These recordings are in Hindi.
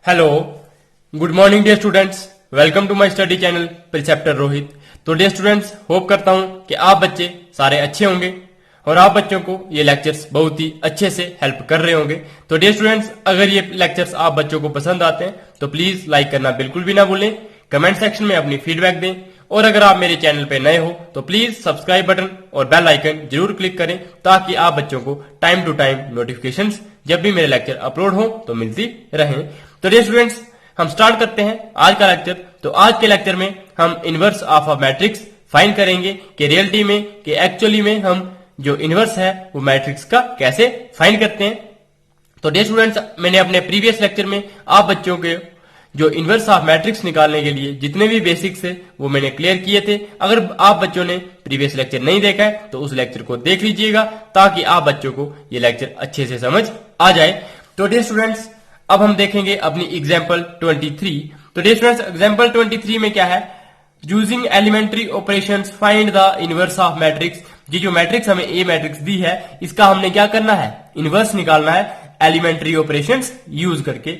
Hello, good morning dear students, welcome to my study channel preceptor Rohit. तो डियर स्टूडेंट्स, होप करता हूं कि आप बच्चे सारे अच्छे होंगे और आप बच्चों को ये लेक्चर्स बहुत ही अच्छे से हेल्प कर रहे होंगे। तो डियर स्टूडेंट्स, अगर ये लेक्चर्स आप बच्चों को पसंद आते हैं तो प्लीज लाइक करना बिल्कुल भी ना भूलें, कमेंट सेक्शन में अपनी फीडबैक दें और अगर आप मेरे चैनल पे नए हो तो प्लीज सब्सक्राइब बटन और बेल आइकन जरूर क्लिक करें ताकि आप बच्चों को टाइम टू टाइम नोटिफिकेशंस जब भी मेरे लेक्चर अपलोड हो तो मिलती रहें। तो डियर स्टूडेंट्स, हम स्टार्ट करते हैं आज का लेक्चर। तो आज के लेक्चर में हम inverse of a matrix find करेंगे कि रियलिटी में कि एक्चुअली में हम जो इनवर्स है वो मैट्रिक्स का कैसे फाइंड करते हैं। तो डियर स्टूडेंट्स, मैंने अपने प्रीवियस लेक्चर में आप बच्चों के जो इनवर्स ऑफ मैट्रिक्स निकालने के लिए जितने भी बेसिक्स है वो मैंने क्लियर किए थे। अगर आप बच्चों ने प्रीवियस लेक्चर नहीं देखा है तो उस लेक्चर को देख लीजिएगा ताकि आप बच्चों को ये लेक्चर अच्छे से समझ आ जाए। तो डियर स्टूडेंट्स, अब हम देखेंगे अपनी एग्जाम्पल 23। तो डियर स्टूडेंट्स, एग्जाम्पल 23 में क्या है, using elementary operations find the inverse of matrix. ये जो मैट्रिक्स हमें ए मैट्रिक्स दी है इसका हमने क्या करना है, इनवर्स निकालना है एलिमेंट्री ऑपरेशंस यूज करके।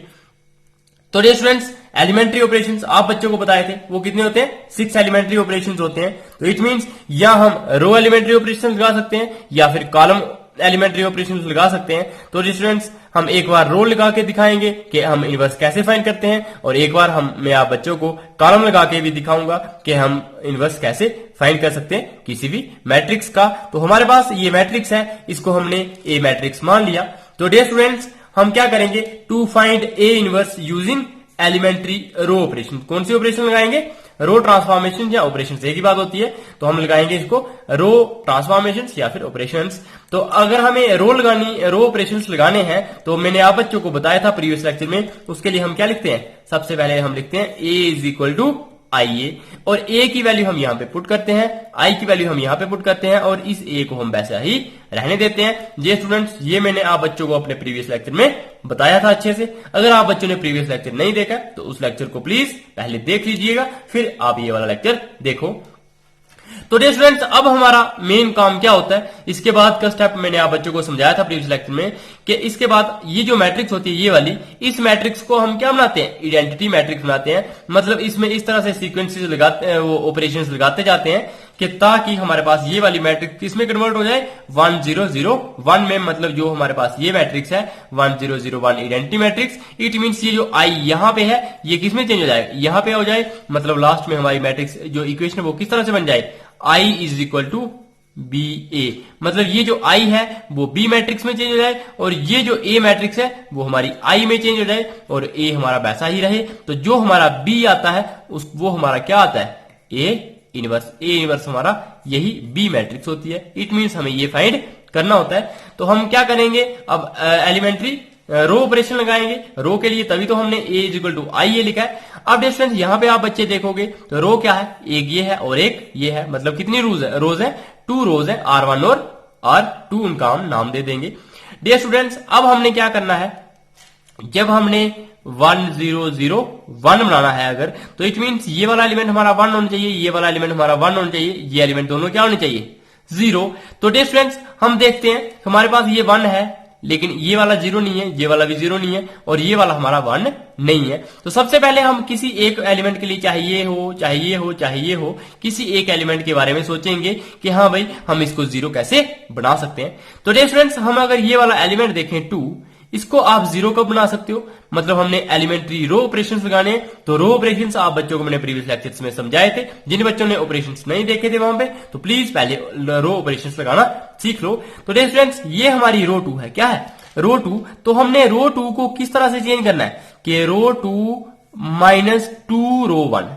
तो डियर स्टूडेंट्स, एलिमेंट्री ऑपरेशंस आप बच्चों को बताए थे वो कितने होते हैं, 6 एलिमेंट्री ऑपरेशंस होते हैं। तो इट मींस या हम रो एलिमेंट्री ऑपरेशंस लगा सकते हैं या फिर कॉलम एलिमेंट्री ऑपरेशंस लगा सकते हैं। तो डियर स्टूडेंट्स, हम एक बार रो लगा के दिखाएंगे कि हम इनवर्स कैसे फाइंड करते हैं और एक बार मैं आप बच्चों को कॉलम लगा के भी दिखाऊंगा कि हम इनवर्स कैसे फाइंड कर सकते हैं किसी भी मैट्रिक्स का। तो हमारे पास ये मैट्रिक्स है, इसको हमने ए मैट्रिक्स मान लिया। तो डियर स्टूडेंट्स, हम क्या करेंगे, to find a inverse using elementary row operation. कौन सी ऑपरेशन लगाएंगे, रो ट्रांसफॉर्मेशन या ऑपरेशन, एक ही बात होती है। तो हम लगाएंगे इसको रो ट्रांसफॉर्मेशन या फिर ऑपरेशंस। तो अगर हमें रो ऑपरेशंस लगाने हैं तो मैंने आप बच्चों को बताया था प्रीवियस लेक्चर में, उसके लिए हम क्या लिखते हैं, सबसे पहले हम लिखते हैं ए इज इक्वल टू आई ए और ए की वैल्यू हम यहां पे पुट करते हैं, आई की वैल्यू हम यहां पे पुट करते हैं और इस ए को हम वैसा ही रहने देते हैं। ये स्टूडेंट्स, ये मैंने आप बच्चों को अपने प्रीवियस लेक्चर में बताया था अच्छे से। अगर आप बच्चों ने प्रीवियस लेक्चर नहीं देखा तो उस लेक्चर को प्लीज पहले देख लीजिएगा, फिर आप ये वाला लेक्चर देखो। तो डियर स्टूडेंट्स, अब हमारा मेन काम क्या होता है, इसके बाद का स्टेप मैंने आप बच्चों को समझाया था प्रीवियस लेक्चर में कि इसके बाद ये जो मैट्रिक्स होती है ये वाली, इस मैट्रिक्स को हम क्या बनाते हैं, आइडेंटिटी मैट्रिक्स बनाते हैं। मतलब इसमें इस तरह से सीक्वेंसेस लगाते हैं, वो ऑपरेशंस लगाते जाते हैं कि ताकि हमारे पास ये वाली मैट्रिक्स किसमें कन्वर्ट हो जाए, 1 0 0 1 में। मतलब जो हमारे पास ये मैट्रिक्स है 1 0 0 1 आइडेंटिटी मैट्रिक्स, इट मींस ये जो आई यहां पे है ये किसमें चेंज हो जाए, यहां पे हो जाए। मतलब लास्ट में हमारी मैट्रिक्स जो इक्वेशन है वो किस तरह से बन जाए, I is equal to be ए। मतलब ये जो आई है वो बी मैट्रिक्स में चेंज हो जाए और ये जो ए मैट्रिक्स है वो हमारी आई में चेंज हो जाए और ए हमारा वैसा ही रहे। तो जो हमारा बी आता है वो हमारा क्या आता है, ए इनवर्स हमारा यही बी मैट्रिक्स होती है। इट मींस हमें ये फाइंड करना होता है। तो हम क्या करेंगे, अब एलिमेंट्री रो ऑपरेशन लगाएंगे रो के लिए, तभी तो हमने ए इज इक्वल टू आई ए लिखा है। अब डिस्टेंस यहां पे आप बच्चे देखोगे तो रो क्या है, एक ये है और एक ये है। मतलब कितनी रोज है, 2 रोज है, R1 और R2 उनका हम नाम दे देंगे। डियर स्टूडेंट्स, अब हमने क्या करना है, जब हमने 1 0 0 1 बनाना है अगर, तो इट मींस ये वाला एलिमेंट हमारा 1 होना चाहिए, ये वाला एलिमेंट हमारा 1 होना चाहिए, ये एलिमेंट दोनों क्या होने चाहिए, 0। तो डियर स्टूडेंट्स, हम देखते हैं हमारे पास ये 1 है लेकिन ये वाला 0 नहीं है, ये वाला भी 0 नहीं है और ये वाला हमारा 1 नहीं है। तो सबसे पहले हम किसी एक एलिमेंट के लिए, चाहे ये हो, किसी एक एलिमेंट के बारे में सोचेंगे कि हाँ भाई हम इसको 0 कैसे बना सकते हैं। तो डियर स्टूडेंट्स, हम अगर ये वाला एलिमेंट देखें 2, इसको आप 0 कब बना सकते हो, मतलब हमने एलिमेंट्री रो ऑपरेशंस लगाने हैं। तो रो ऑपरेशंस आप बच्चों को मैंने प्रीवियस लेक्चर्स में समझाए थे, जिन बच्चों ने ऑपरेशंस नहीं देखे थे वहां पे तो प्लीज पहले रो ऑपरेशंस लगाना सीख लो। तो डियर स्टूडेंट्स, ये हमारी रो 2 है, क्या है, रो 2। तो हमने रो 2 को किस तरह से चेंज करना है कि रो 2 माइनस 2 रो 1।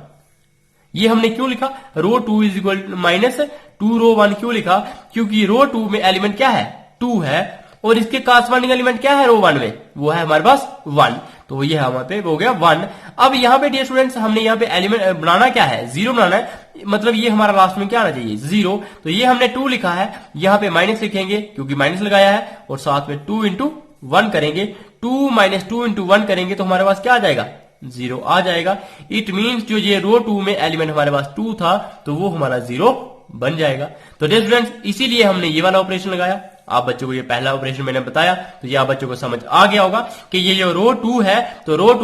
ये हमने क्यों लिखा, रो 2 इज इक्वल माइनस 2 रो 1 क्यों लिखा, क्योंकि रो 2 में एलिमेंट क्या है, 2 है और इसके कॉरस्पॉन्डिंग एलिमेंट क्या है रो 1 में, वो है हमारे पास 1। तो ये हमारे पे हो गया 1। अब यहाँ पे डियर स्टूडेंट्स, हमने यहाँ पे एलिमेंट बनाना क्या है, 0 बनाना है। मतलब ये हमारा लास्ट में क्या आना चाहिए, 0। तो ये हमने 2 लिखा है, यहाँ पे माइनस लिखेंगे क्योंकि माइनस लगाया है और साथ में 2 इंटू 1 करेंगे, 2 माइनस 2 इंटू 1 करेंगे तो हमारे पास क्या आ जाएगा, 0 आ जाएगा। इट मींस जो ये रो 2 में एलिमेंट हमारे पास 2 था तो वो हमारा 0 बन जाएगा। तो डियर स्टूडेंट्स, इसीलिए हमने ये वाला ऑपरेशन लगाया। आप बच्चों को ये पहला ऑपरेशन मैंने बताया, तो ये आप बच्चों को समझ आ गया होगा कि ये जो रो 2 है, तो रो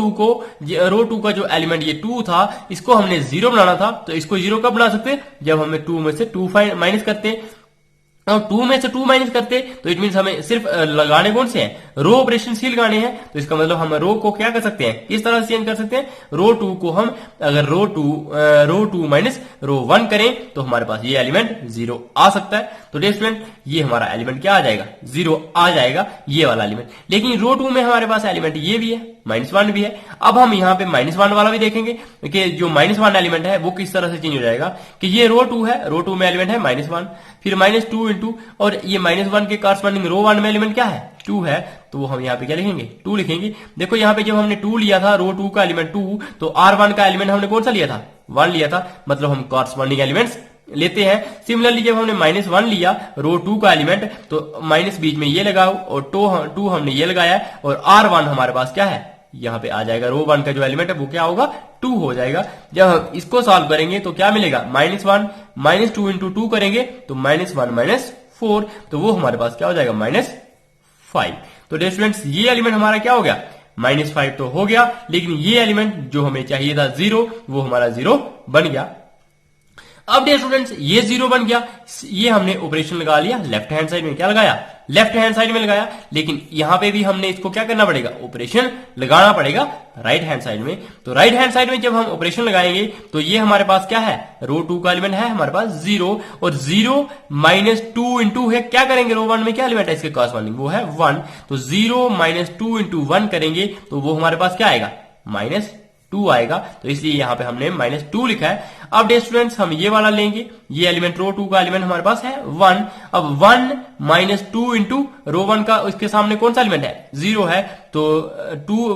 2 का जो एलिमेंट ये 2 था, इसको हमने 0 बनाना था। तो इसको 0 कब बना सकते, जब हमें 2 में से 2 माइनस करते, और 2 में से 2 माइनस करते, तो इट मीन हमें सिर्फ लगाने कौन से हैं, रो ऑपरेशन ही लगाने हैं। तो इसका मतलब हम रो को क्या कर सकते हैं, इस तरह से चेंज कर सकते हैं। रो 2 को हम अगर रो 2 माइनस रो 1 करें तो हमारे पास ये एलिमेंट 0 आ सकता है। तो डियर स्टूडेंट, ये हमारा एलिमेंट क्या आ जाएगा, 0 आ जाएगा, ये वाला एलिमेंट। लेकिन रो 2 में हमारे पास एलिमेंट ये भी है, -1 भी है। अब हम यहाँ पे -1 वाला भी देखेंगे कि जो -1 एलिमेंट है वो किस तरह से चेंज हो जाएगा, कि ये रो 2 है, रो 2 में एलिमेंट है -1, फिर -2 इंटू, और ये -1 के कॉरस्पॉन्डिंग रो 1 में एलिमेंट क्या है, 2 है, तो हम यहाँ पे क्या लिखेंगे, 2 लिखेंगे। देखो यहाँ पे जब हमने 2 लिया था, रो 2 का एलिमेंट 2, तो R1 का एलिमेंट हमने कौन सा लिया था, 1 लिया था, मतलब हम कॉरस्पॉन्डिंग एलिमेंट्स लेते हैं। सिमिलरली जब हमने -1 लिया रो 2 का एलिमेंट, तो माइनस बीच में ये लगाओ और 2 हमने ये लगाया, और R1 हमारे पास क्या है, यहाँ पे आ जाएगा, रो 1 का जो एलिमेंट है वो क्या होगा, 2 हो जाएगा। जब हम इसको सॉल्व करेंगे तो क्या मिलेगा, -1 -2 इंटू 2 करेंगे तो -1 -4, तो वो हमारे पास क्या हो जाएगा, -5। तो डियर स्टूडेंट्स, ये एलिमेंट हमारा क्या हो गया, -5 तो हो गया, लेकिन ये एलिमेंट जो हमें चाहिए था 0, वो हमारा 0 बन गया। अब डियर स्टूडेंट्स, ये 0 बन गया, ये हमने ऑपरेशन लगा लिया लेफ्ट हैंड साइड में, क्या लगाया, लेफ्ट हैंड साइड में लगाया। लेकिन यहां पे भी हमने इसको क्या करना पड़ेगा, ऑपरेशन लगाना पड़ेगा राइट हैंड साइड में। तो राइट हैंड साइड में जब हम ऑपरेशन लगाएंगे तो ये हमारे पास क्या है, रो 2 का एलिमेंट है हमारे पास 0, और 0 -2 इंटू है, क्या करेंगे, रो 1 में क्या एलिमेंट है इसके कॉरस्पॉन्डिंग, वो है 1, तो 0 -2 इंटू 1 करेंगे तो वो हमारे पास क्या आएगा, -2 आएगा। तो इसलिए यहां पे हमने -2 लिखा है। अब डियर स्टूडेंट्स, हम ये वाला लेंगे, ये एलिमेंट रो 2 का एलिमेंट हमारे पास है 1। अब 1 -2 इंटू रो 1 का, उसके सामने कौन सा एलिमेंट है, 0 है, तो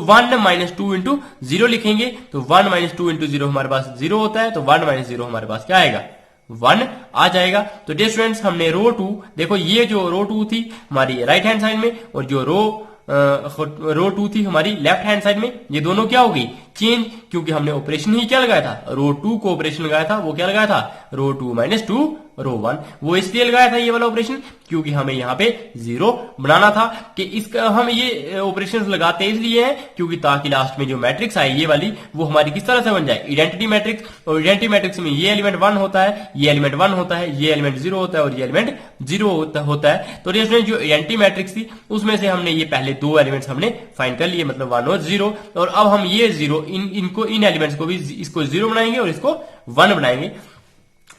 1 -2 इंटू 0 लिखेंगे, तो 1 -2 इंटू 0 हमारे पास 0 होता है, तो 1 - 0 हमारे पास क्या आएगा, 1 आ जाएगा। तो डियर स्टूडेंट्स, हमने रो 2, देखो ये जो रो 2 थी हमारी राइट हैंड साइड में, और जो रो 2 थी हमारी लेफ्ट हैंड साइड में, ये दोनों क्या हो गई, चेंज, क्योंकि हमने ऑपरेशन ही क्या लगाया था, रो 2 को ऑपरेशन लगाया था, वो क्या लगाया था, रो 2 -2 रो 1, वो इसलिए लगाया था ये वाला ऑपरेशन क्योंकि हमें यहाँ पे 0 बनाना था। कि इसका हम ये ऑपरेशन लगाते इसलिए हैं क्योंकि ताकि लास्ट में जो मैट्रिक्स आए ये वाली, वो हमारी किस तरह से बन जाए, आइडेंटिटी मैट्रिक्स। और आइडेंटिटी मैट्रिक्स में ये एलिमेंट 1 होता है, ये एलिमेंट 1 होता है, ये एलिमेंट 0 होता है, और ये एलिमेंट 0 होता है। तो इसमें जो आइडेंटिटी मैट्रिक्स थी उसमें से हमने ये पहले 2 एलिमेंट्स हमने फाइंड कर लिए, मतलब 1 और 0, और अब हम ये 0 इन एलिमेंट्स को भी, इसको 0 बनाएंगे और इसको 1 बनाएंगे।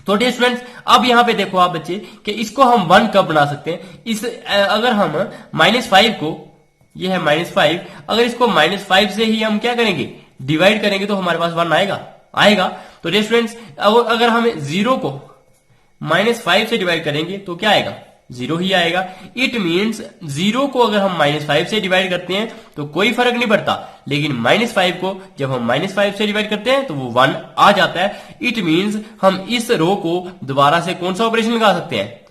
तो डियर स्टूडेंट्स, अब यहां पे देखो आप बच्चे कि इसको हम 1 कब बना सकते हैं, इस अगर हम -5 को, ये है -5, अगर इसको -5 से ही हम क्या करेंगे, डिवाइड करेंगे तो हमारे पास 1 आएगा। तो डियर स्टूडेंट्स, अगर हम 0 को -5 से डिवाइड करेंगे तो क्या आएगा, 0 ही आएगा। इट मीन्स 0 को अगर हम -5 से डिवाइड करते हैं तो कोई फर्क नहीं पड़ता, लेकिन -5 को जब हम -5 से डिवाइड करते हैं तो वो 1 आ जाता है। इट मीन्स हम इस रो को दोबारा से कौन सा ऑपरेशन लगा सकते हैं,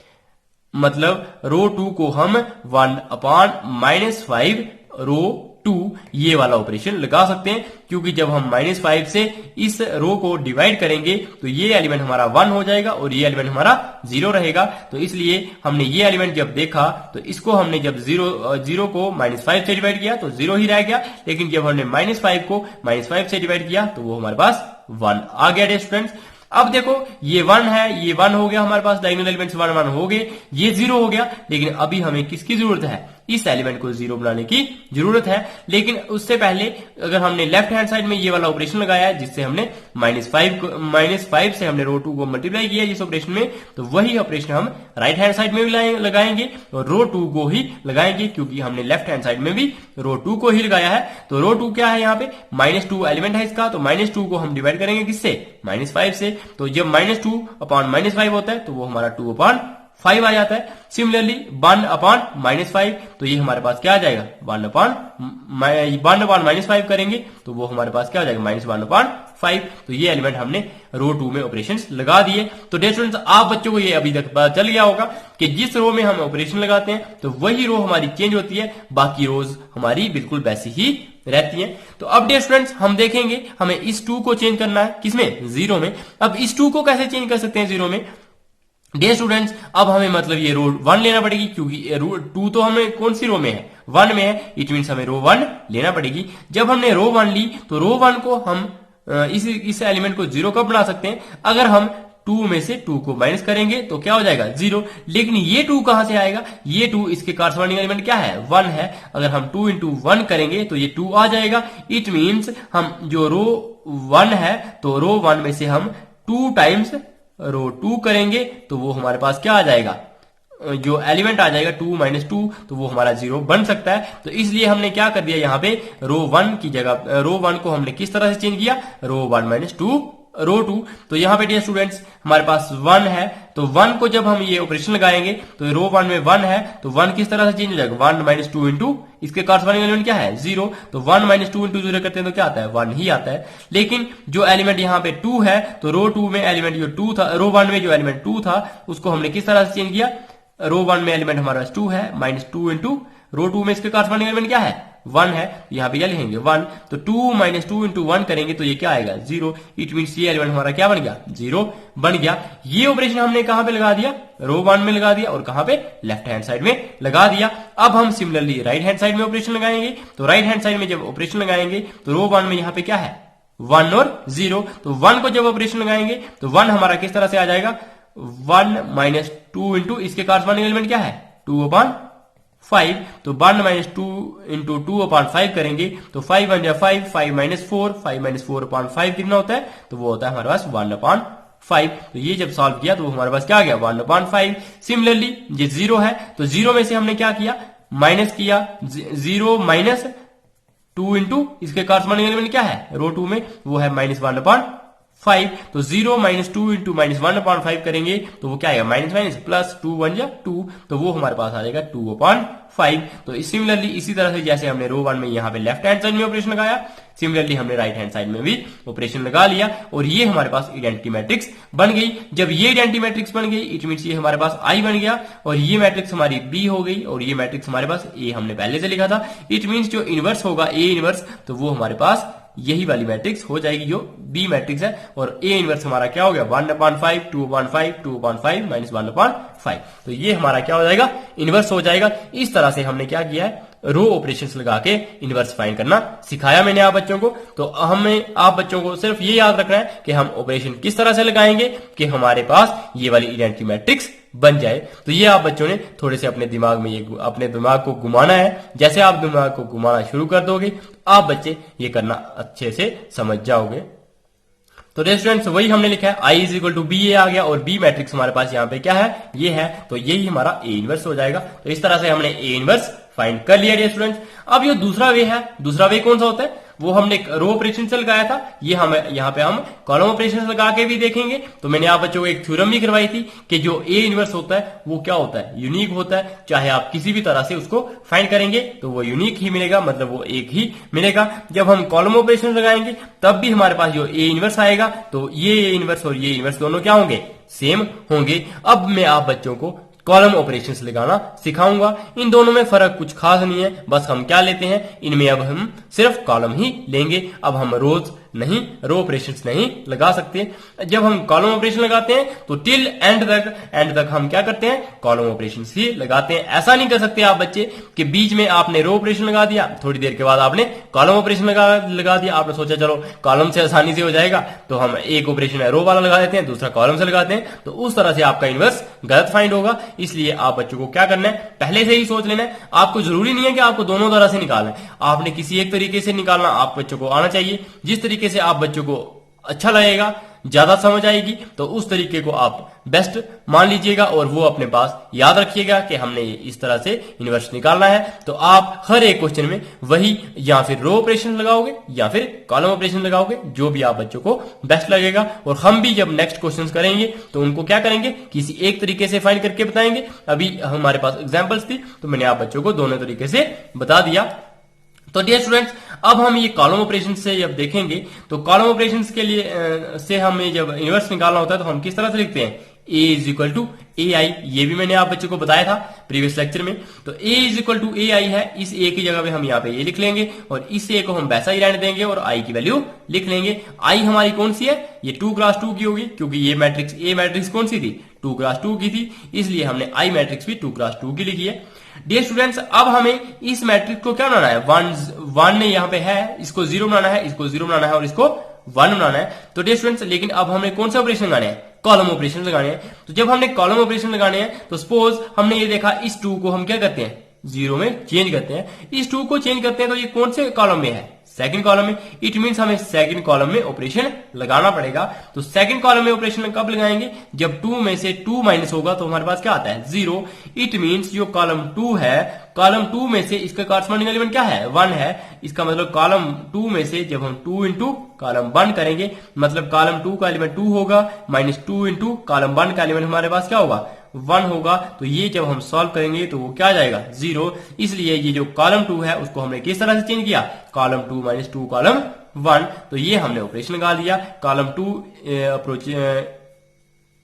मतलब रो 2 को हम 1/-5 रो 2 ये वाला ऑपरेशन लगा सकते हैं, क्योंकि जब हम -5 से इस रो को डिवाइड करेंगे तो ये एलिमेंट हमारा 1 हो जाएगा और ये एलिमेंट हमारा 0 रहेगा। तो इसलिए हमने ये एलिमेंट जब देखा तो इसको हमने जब 0 को -5 से डिवाइड किया तो 0 ही रह गया, लेकिन जब हमने -5 को -5 से डिवाइड किया तो वो हमारे पास 1 आ गया। डियर स्टूडेंट्स, अब देखो ये 1 है, ये 1 हो गया हमारे पास, डायगोनल एलिमेंट्स 1 हो गए, ये 0 हो गया, लेकिन अभी हमें किसकी जरूरत है, इस एलिमेंट को 0 बनाने की जरूरत है। लेकिन उससे पहले अगर हमने लेफ्ट हैंड साइड में ये वाला ऑपरेशन लगाया है, जिससे हमने -5 से हमने रो 2 को मल्टीप्लाई किया जिस ऑपरेशन में, तो वही ऑपरेशन हम राइट हैंड साइड में भी लगाएंगे और रो 2 को ही लगाएंगे, क्योंकि हमने लेफ्ट हैंड साइड में भी रो 2 को ही लगाया है। तो रो 2 क्या है, यहाँ पे -2 एलिमेंट है इसका, तो -2 को हम डिवाइड करेंगे किससे, -5 से। तो जब -2/-5 होता है तो वो हमारा 2/5 आ जाता है। सिमिलरली 1/-5, तो ये हमारे पास क्या आ जाएगा, 1/-5 करेंगे तो वो हमारे पास क्या हो जाएगा, -1/5। तो ये एलिमेंट हमने रो 2 में ऑपरेशंस लगा दिए। तो डियर स्टूडेंट्स, आप बच्चों को ये अभी तक पता चल गया होगा कि जिस रो में हम ऑपरेशन लगाते हैं तो वही रो हमारी चेंज होती है, बाकी रोज हमारी बिल्कुल वैसी ही रहती हैं। तो अब डियर स्टूडेंट्स, हम देखेंगे हमें इस 2 को चेंज करना है, किसमें, 0 में। अब इस 2 को कैसे चेंज कर सकते हैं 0 में, डियर स्टूडेंट्स, अब हमें मतलब ये रो 1 लेना पड़ेगी, क्योंकि रो 2 तो हमें कौन सी रो में है, 1 में है, इट मीन्स हमें रो 1 लेना पड़ेगी। जब हमने रो 1 ली तो रो 1 को हम इस एलिमेंट को 0 कब बना सकते हैं, अगर हम 2 में से 2 को माइनस करेंगे तो क्या हो जाएगा 0। लेकिन ये 2 कहां से आएगा, ये 2 इसके कॉरस्पॉन्डिंग एलिमेंट क्या है 1 है। अगर हम 2 इंटू 1 करेंगे तो ये 2 आ जाएगा। इट मीन्स हम जो रो 1 है तो रो 1 में से हम 2 टाइम्स रो 2 करेंगे तो वो हमारे पास क्या आ जाएगा, जो एलिमेंट आ जाएगा 2 माइनस 2, तो वो हमारा 0 बन सकता है। तो इसलिए हमने क्या कर दिया, यहाँ पे रो 1 की जगह रो 1 को हमने किस तरह से चेंज किया, रो 1 माइनस 2 रो 2। तो यहाँ पे डियर स्टूडेंट्स हमारे पास 1 है, तो 1 को जब हम ये ऑपरेशन लगाएंगे तो रो 1 में 1 है, तो 1 किस तरह से चेंज हो जाएगा, 1 माइनस 2 इंटू इसके कॉरस्पॉन्डिंग एलिमेंट क्या है 0। तो 1 माइनस 2 इंटू 0 करते हैं तो क्या आता है 1 ही आता है। लेकिन जो एलिमेंट यहाँ पे 2 है, तो रो 2 में एलिमेंट जो 2 था, रो 1 में जो एलिमेंट 2 था उसको हमने किस तरह से चेंज किया, रो 1 में एलिमेंट हमारे पास 2 है, माइनस 2 इंटू रो 2 में इसके कॉरस्पॉन्डिंग एलिमेंट क्या है 1 है, यहाँ पे क्या लिखेंगे 1। तो 2 माइनस 2 इंटू 1 करेंगे तो ये क्या आएगा 0। इट मीन्स ये एलिमेंट हमारा क्या बन गया 0 बन गया। ये ऑपरेशन हमने कहां पे लगा दिया, रो 1 में लगा दिया और कहां पे लेफ्ट हैंड साइड में लगा दिया। अब हम सिमिलरली राइट हैंड साइड में ऑपरेशन लगाएंगे। तो राइट हैंड साइड में जब ऑपरेशन लगाएंगे तो रो 1 में यहाँ पे क्या है 1 और 0। तो 1 को जब ऑपरेशन लगाएंगे तो 1 हमारा किस तरह से आ जाएगा, 1 माइनस 2 इंटू इसके कॉरस्पॉन्डिंग एलिमेंट क्या है 2/5। तो 1 माइनस 2 इंटू 2/5 करेंगे तो 5 बन जाए 5, 5 माइनस 4, 5 माइनस 4/5 कितना होता है, तो वो होता है हमारे पास 1/5। तो ये जब सॉल्व किया तो हमारे पास क्या आ गया 1/5। सिमिलरली ये 0 है, तो 0 में से हमने क्या किया, माइनस किया, 0 माइनस 2 इंटू इसके कॉरस्पॉन्डिंग एलिमेंट क्या है रो 2 में, वो है माइनस 1/5। तो 0 माइनस 2 इंटू माइनस 1/5 करेंगे तो वो क्या आएगा माइनस माइनस प्लस 2 1 जा 2, तो वो हमारे पास आ जाएगा 2/5। तो सिमिलरली इसी तरह से जैसे हमने रो 1 में यहाँ पे लेफ्ट हैंड साइड में ऑपरेशन लगाया, सिमिलरली हमने राइट हैंड साइड में भी ऑपरेशन लगा लिया और ये हमारे पास आइडेंटिटी मैट्रिक्स बन गई। जब ये आइडेंटिटी मैट्रिक्स बन गई इट मीन्स ये हमारे पास आई बन गया और ये मैट्रिक्स हमारी बी हो गई और ये मैट्रिक्स हमारे पास ए हमने पहले से लिखा था। इट मीन्स जो इनवर्स होगा ए इनवर्स, तो वो हमारे पास यही वाली मैट्रिक्स हो जाएगी जो बी मैट्रिक्स है। और ए इनवर्स हमारा क्या हो गया 1/5, 2/5, 2/5 माइनस 1/5। तो ये हमारा क्या हो जाएगा इनवर्स हो जाएगा। इस तरह से हमने क्या किया है, रो ऑपरेशंस लगा के इनवर्स फाइंड करना सिखाया मैंने आप बच्चों को। तो हमें आप बच्चों को सिर्फ ये याद रखना है कि हम ऑपरेशन किस तरह से लगाएंगे कि हमारे पास ये वाली आइडेंटिटी मैट्रिक्स बन जाए। तो ये आप बच्चों ने थोड़े से अपने दिमाग में अपने दिमाग को घुमाना है। जैसे आप दिमाग को घुमाना शुरू कर दोगे आप बच्चे ये करना अच्छे से समझ जाओगे। तो स्टूडेंट्स वही हमने लिखा है I is equal to be, ए आ गया और बी मैट्रिक्स हमारे पास यहाँ पे क्या है ये है, तो यही हमारा ए इनवर्स हो जाएगा। तो इस तरह से हमने ए इनवर्स फाइंड कर लिया डियर स्टूडेंट्स। अब ये दूसरा वे है, दूसरा वे कौन सा होता है, वो हमने रो ऑपरेशन से लगाया था, ये हम यहाँ पे हम कॉलम ऑपरेशन लगा के भी देखेंगे। तो मैंने आप बच्चों को एक थ्योरम भी करवाई थी कि जो ए इनवर्स होता है वो क्या होता है, यूनिक होता है। चाहे आप किसी भी तरह से उसको फाइंड करेंगे तो वो यूनिक ही मिलेगा, मतलब वो एक ही मिलेगा। जब हम कॉलम ऑपरेशन लगाएंगे तब भी हमारे पास जो ए इनवर्स आएगा तो ये ए इनवर्स और ये इनवर्स दोनों क्या होंगे, सेम होंगे। अब मैं आप बच्चों को कॉलम ऑपरेशंस लगाना सिखाऊंगा। इन दोनों में फर्क कुछ खास नहीं है, बस हम क्या लेते हैं, इनमें अब हम सिर्फ कॉलम ही लेंगे। अब हम रोज नहीं, रो ऑपरेशंस नहीं लगा सकते। जब हम कॉलम ऑपरेशन लगाते हैं तो टिल एंड तक हम क्या करते हैं, कॉलम ऑपरेशंस ही लगाते हैं। ऐसा नहीं कर सकते आप बच्चे कि बीच में आपने रो ऑपरेशन लगा दिया, थोड़ी देर के बाद आपने कॉलम ऑपरेशन लगा दिया। आपने सोचा चलो कॉलम से आसानी से हो जाएगा तो हम एक ऑपरेशन रो वाला लगा देते हैं, दूसरा कॉलम से लगाते हैं, तो उस तरह से आपका इनवर्स गलत फाइंड होगा। इसलिए आप बच्चों को क्या करना है, पहले से ही सोच लेना है। आपको जरूरी नहीं है कि आपको दोनों तरह से निकालना है, आपने किसी एक तरीके से निकालना आप बच्चों को आना चाहिए। जिस तरीके से आप बच्चों को अच्छा लगेगा, ज्यादा समझ आएगी, तो उस तरीके को आप बेस्ट मान लीजिएगा और वो अपने पास याद रखिएगा कि हमने इस तरह से इनवर्स निकालना है। तो आप हर एक क्वेश्चन में वही या फिर रो ऑपरेशन लगाओगे या फिर कॉलम ऑपरेशन लगाओगे, जो भी आप बच्चों को बेस्ट लगेगा। और हम भी जब नेक्स्ट क्वेश्चंस करेंगे तो उनको क्या करेंगे, किसी एक तरीके से फाइंड करके बताएंगे। अभी हमारे पास एग्जांपल्स थी तो मैंने आप बच्चों को दोनों तरीके से बता दिया। तो डियर स्टूडेंट्स अब हम ये कॉलम ऑपरेशन से जब देखेंगे तो कॉलम ऑपरेशंस के लिए से हमें जब इनवर्स निकालना होता है तो हम किस तरह से लिखते हैं, ए इज इक्वल टू ए आई, ये भी मैंने आप बच्चों को बताया था प्रीवियस लेक्चर में। तो ए इज इक्वल टू ए आई है, इस ए की जगह पे हम यहाँ पे ये लिख लेंगे और इस ए को हम वैसा ही रहने देंगे और आई की वैल्यू लिख लेंगे। आई हमारी कौन सी है, ये 2x2 की होगी, क्योंकि ये मैट्रिक्स ए मैट्रिक्स कौन सी थी, 2x2 की थी, इसलिए हमने आई मैट्रिक्स भी 2x2 की लिखी है। डियर स्टूडेंट्स, अब हमें इस मैट्रिक्स को क्या बनाना है, वन यहाँ पे है, इसको 0 बनाना है, इसको 0 बनाना है और इसको 1 बनाना है। तो डियर स्टूडेंट्स, लेकिन अब हमें कौन से ऑपरेशन लगाने हैं, कॉलम ऑपरेशन लगाने हैं। तो जब हमने कॉलम ऑपरेशन लगाने हैं तो सपोज हमने ये देखा इस 2 को हम क्या करते हैं, 0 में चेंज करते हैं। इस 2 को चेंज करते हैं तो ये कौन से कॉलम में है, सेकंड कॉलम में। इट मींस हमें सेकंड कॉलम में ऑपरेशन लगाना पड़ेगा। तो सेकंड कॉलम में ऑपरेशन कब लगाएंगे, जब 2 में से 2 माइनस होगा तो हमारे पास क्या आता है, 0। इट मींस जो कॉलम 2 है, कॉलम 2 में से इसका कॉरस्पॉन्डिंग एलिमेंट क्या है, 1 है। इसका मतलब कॉलम 2 में से जब हम 2 इंटू कॉलम 1 करेंगे, मतलब कॉलम 2 का एलिमेंट 2 होगा, माइनस 2 इंटू कॉलम 1 का एलिमेंट हमारे पास क्या होगा, 1 होगा। तो ये जब हम सॉल्व करेंगे तो वो क्या आ जाएगा, 0। इसलिए ये जो कॉलम 2 है उसको हमने किस तरह से चेंज किया, कॉलम 2 माइनस 2 कॉलम 1। तो ये हमने ऑपरेशन लगा दिया, column 2 approach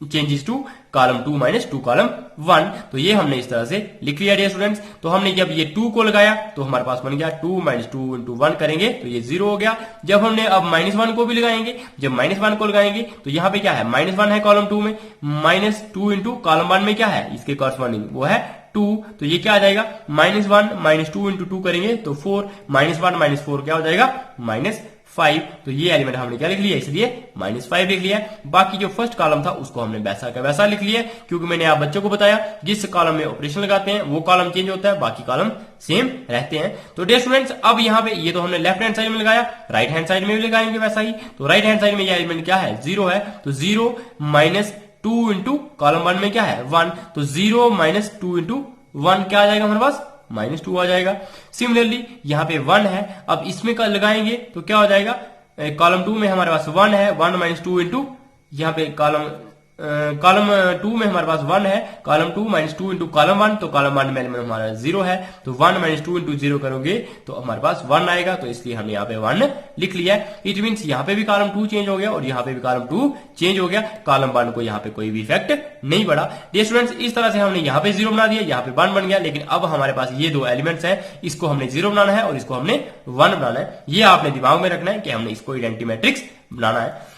changes to column 2 minus 2 column 1। तो ये हमने इस तरह से लिख लिया डियर स्टूडेंट्स। तो हमने जब ये 2 को लगाया तो हमारे पास बन गया 2 माइनस 2 इंटू 1 करेंगे तो ये 0 हो गया। जब हमने अब माइनस 1 को भी लगाएंगे, जब माइनस 1 को लगाएंगे तो यहाँ पे क्या है, माइनस 1 है कॉलम 2 में, माइनस 2 इंटू कॉलम 1 में क्या है, इसके कॉरस्पॉन्डिंग वो है 2। तो ये क्या आ जाएगा, माइनस 1 माइनस 2 इंटू 2 करेंगे तो 4, माइनस 1 माइनस 4 क्या हो जाएगा, माइनस 5। तो ये एलिमेंट हमने क्या लिख लिया, इसलिए -5 लिख लिया। बाकी जो फर्स्ट कॉलम था उसको हमने वैसा का वैसा लिख लिया, क्योंकि मैंने आप बच्चों को बताया जिस कॉलम में ऑपरेशन लगाते हैं वो कॉलम चेंज होता है, बाकी कॉलम सेम रहते हैं। तो डियर स्टूडेंट्स, अब यहाँ पे ये तो हमने लेफ्ट हैंड साइड में लगाया, राइट हैंड साइड में भी लगाएंगे वैसा ही। तो राइट हैंड साइड में ये एलिमेंट क्या है, 0 है। तो 0 माइनस 2 इंटू कॉलम 1 में क्या है, 1। तो 0 माइनस 2 इंटू 1 क्या आ जाएगा हमारे पास, -2 आ जाएगा। सिमिलरली यहाँ पे 1 है, अब इसमें लगाएंगे तो क्या हो जाएगा, कॉलम 2 में हमारे पास 1 है, 1 माइनस 2 इंटू यहाँ पे कॉलम 2 में हमारे पास 1 है, कॉलम 2 माइनस 2 इंटू कॉलम 1, तो कॉलम 1 में एलिमेंट हमारा 0 है। तो 1 माइनस 2 इंटू 0 करोगे तो हमारे पास 1 आएगा, तो इसलिए हमने यहाँ पे 1 लिख लिया है। इट मीन्स यहाँ पे भी कॉलम 2 चेंज हो गया और यहाँ पे भी कॉलम 2 चेंज हो गया, कॉलम 1 को यहाँ पे कोई भी इफेक्ट नहीं पड़ा। डियर स्टूडेंट्स, इस तरह से हमने यहाँ पे 0 बना दिया, यहाँ पे 1 बन गया। लेकिन अब हमारे पास ये दो एलिमेंट्स हैं, इसको हमने 0 बनाना है और इसको हमने 1 बनाना है। ये आपने दिमाग में रखना है कि हमने इसको आइडेंटिटी मैट्रिक्स बनाना है।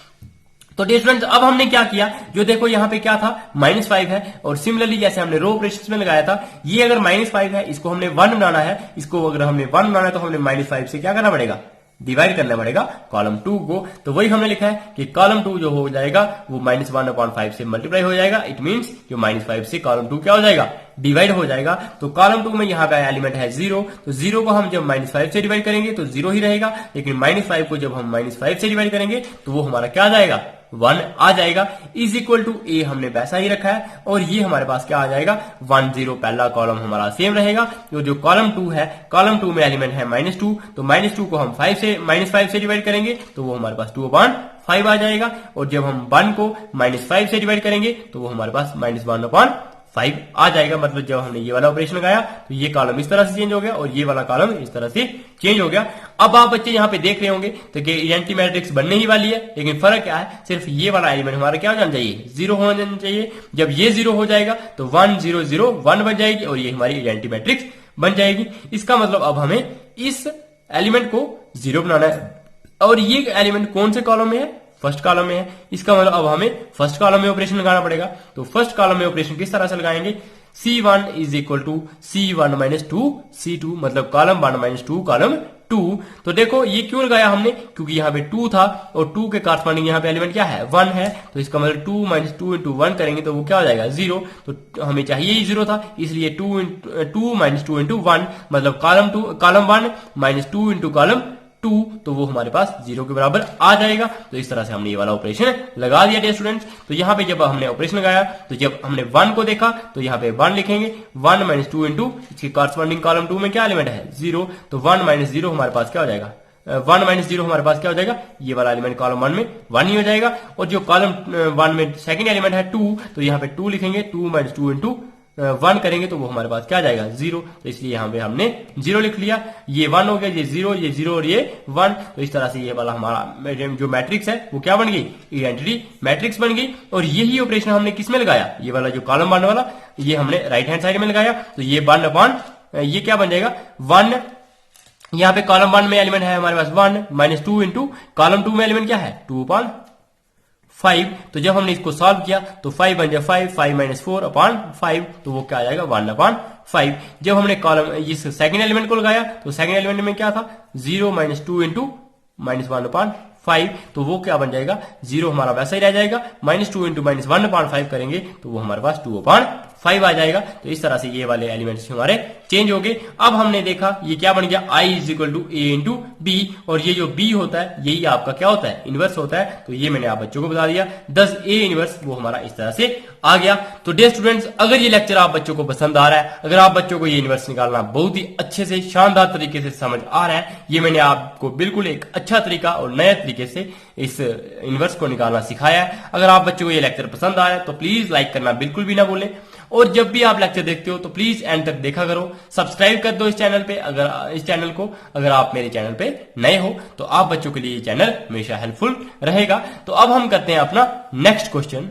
तो डियर स्टूडेंट्स, अब हमने क्या किया, जो देखो यहाँ पे क्या था, -5 है, और सिमिलरली जैसे हमने रो ऑपरेशंस में लगाया था, ये अगर -5 है, इसको हमने 1 बनाना है, इसको अगर हमने 1 बनाना है तो हमने -5 से क्या करना पड़ेगा, डिवाइड करना पड़ेगा कॉलम 2 को। तो वही हमने लिखा है कि कॉलम 2 जो हो जाएगा वो -1/5 से मल्टीप्लाई हो जाएगा। इट मींस जो -5 से कॉलम 2 क्या हो जाएगा, डिवाइड हो जाएगा। तो कॉलम 2 में यहाँ का एलिमेंट है 0, तो 0 को हम जब -5 से डिवाइड करेंगे तो 0 ही रहेगा, लेकिन -5 को जब हम -5 से डिवाइड करेंगे तो वो हमारा क्या आ जाएगा, 1 आ जाएगा। इज इक्वल टू ए हमने वैसा ही रखा है, और ये हमारे पास क्या आ जाएगा, 1 0, पहला कॉलम हमारा सेम रहेगा। जो कॉलम 2 है, कॉलम 2 में एलिमेंट है -2, तो -2 को हम -5 से डिवाइड करेंगे तो वो हमारे पास 2/5 आ जाएगा, और जब हम 1 को -5 से डिवाइड करेंगे तो वो हमारे पास -1/5 आ जाएगा। मतलब जब हमने ये वाला ऑपरेशन लगाया तो ये कॉलम इस तरह से चेंज हो गया और ये वाला कॉलम इस तरह से चेंज हो गया। अब आप बच्चे यहाँ पे देख रहे होंगे तो कि आइडेंटिटी मैट्रिक्स बनने ही वाली है, लेकिन फर्क क्या है, सिर्फ ये वाला एलिमेंट हमारा क्या हो जाना चाहिए, 0 हो जाना चाहिए। जब ये 0 हो जाएगा तो 1 0 0 1 बन जाएगी और ये हमारी आइडेंटिटी मैट्रिक्स बन जाएगी। इसका मतलब अब हमें इस एलिमेंट को 0 बनाना है, और ये एलिमेंट कौन से कॉलम में है, फर्स्ट कॉलम में है। इसका मतलब अब हमें फर्स्ट कॉलम में ऑपरेशन लगाना पड़ेगा। तो फर्स्ट कॉलम में ऑपरेशन किस तरह से लगाएंगे, C1 is equal to C1 minus 2 C2, मतलब कॉलम 1 माइनस 2 कॉलम 2। तो देखो ये क्यों लगाया हमने, क्योंकि यहाँ पे 2 था और 2 के कॉरस्पॉन्डिंग यहाँ पे एलिमेंट क्या है, 1 है। तो इसका मतलब 2 माइनस 2 इंटू 1 करेंगे तो वो क्या हो जाएगा, 0। तो हमें चाहिए ही 0 था, इसलिए 2 माइनस 2 इंटू 1, मतलब कॉलम 1 माइनस 2 इंटू कॉलम 2, तो वो हमारे पास 0 के बराबर आ जाएगा। तो इस तरह से हमने ये वाला ऑपरेशन लगा दिया डियर स्टूडेंट्स। तो यहाँ पे जब हमने ऑपरेशन लगाया तो जब हमने 1 को देखा तो यहाँ पे 1 लिखेंगे, 1 माइनस 2 इंटू इसके कॉरस्पॉन्डिंग कॉलम 2 में क्या एलिमेंट है, 0। तो 1 माइनस 0 हमारे पास क्या हो जाएगा, 1 माइनस 0 हमारे पास क्या हो जाएगा, ये वाला एलिमेंट कॉलम 1 में 1 ही हो जाएगा। और जो कॉलम 1 में सेकंड एलिमेंट है 2, तो यहाँ पे 2 लिखेंगे, 2 माइनस 2 इंटू वन करेंगे तो वो हमारे पास क्या आ जाएगा 0, तो इसलिए यहाँ पे हमने 0 लिख लिया। ये 1 हो गया, ये 0 और ये 1, तो इस तरह से ये वाला हमारा जो मैट्रिक्स है वो क्या बन गई, आइडेंटिटी मैट्रिक्स बन गई। और यही ऑपरेशन हमने किस में लगाया, ये वाला जो कॉलम 1 वाला ये हमने राइट हैंड साइड में लगाया, तो ये 1 अपॉन ये क्या बन जाएगा 1, यहाँ पे कॉलम 1 में एलिमेंट है हमारे पास 1 माइनस 2 इंटू कॉलम 2 में एलिमेंट क्या है 2 अपॉन 5। तो जब हमने इसको सॉल्व किया तो 5 बन जाए 5 माइनस 4 अपॉन 5, तो वो क्या आ जाएगा 1 अपॉन 5। जब हमने कॉलम इस सेकंड एलिमेंट को लगाया तो सेकंड एलिमेंट में क्या था 0 माइनस 2 इंटू माइनस 1 अपॉन 5, तो वो क्या बन जाएगा 0 हमारा वैसा ही रह जाएगा, माइनस 2 इंटू माइनस 1 अपॉन 5 करेंगे तो वो हमारे पास 2 अपॉन 5 आ जाएगा। तो इस तरह से ये वाले एलिमेंट्स हमारे चेंज हो गए। अब हमने देखा ये क्या बन गया I is equal to A into B, और ये जो b होता है यही आपका क्या होता है इनवर्स होता है, तो ये मैंने आप बच्चों को बता दिया। 10 a इनवर्स वो हमारा इस तरह से आ गया। तो डियर स्टूडेंट्स, अगर ये लेक्चर आप बच्चों को पसंद आ रहा है, अगर आप बच्चों को ये इनवर्स निकालना बहुत ही अच्छे से शानदार तरीके से समझ आ रहा है, ये मैंने आपको बिल्कुल एक अच्छा तरीका और नए तरीके से इस इनवर्स को निकालना सिखाया है। अगर आप बच्चों को ये लेक्चर पसंद आ रहा है तो प्लीज लाइक करना बिल्कुल भी ना भूलें, और जब भी आप लेक्चर देखते हो तो प्लीज एंड तक देखा करो, सब्सक्राइब कर दो इस चैनल पे, अगर इस चैनल को अगर आप मेरे चैनल पे नए हो तो आप बच्चों के लिए ये चैनल हमेशा हेल्पफुल रहेगा। तो अब हम करते हैं अपना नेक्स्ट क्वेश्चन।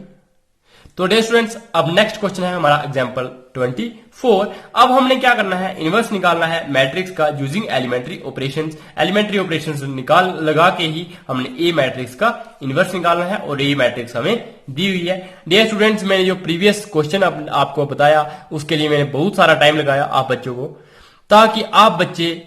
तो डियर स्टूडेंट्स, अब नेक्स्ट क्वेश्चन है हमारा एग्जांपल 24। अब हमने क्या करना है, इनवर्स निकालना है मैट्रिक्स का using elementary operations. Elementary operations निकाल लगा के ही हमने ए मैट्रिक्स का इनवर्स निकालना है, और ए मैट्रिक्स हमें दी हुई है। डियर स्टूडेंट्स, मैंने जो प्रीवियस क्वेश्चन आपको बताया उसके लिए मैंने बहुत सारा टाइम लगाया आप बच्चों को, ताकि आप बच्चे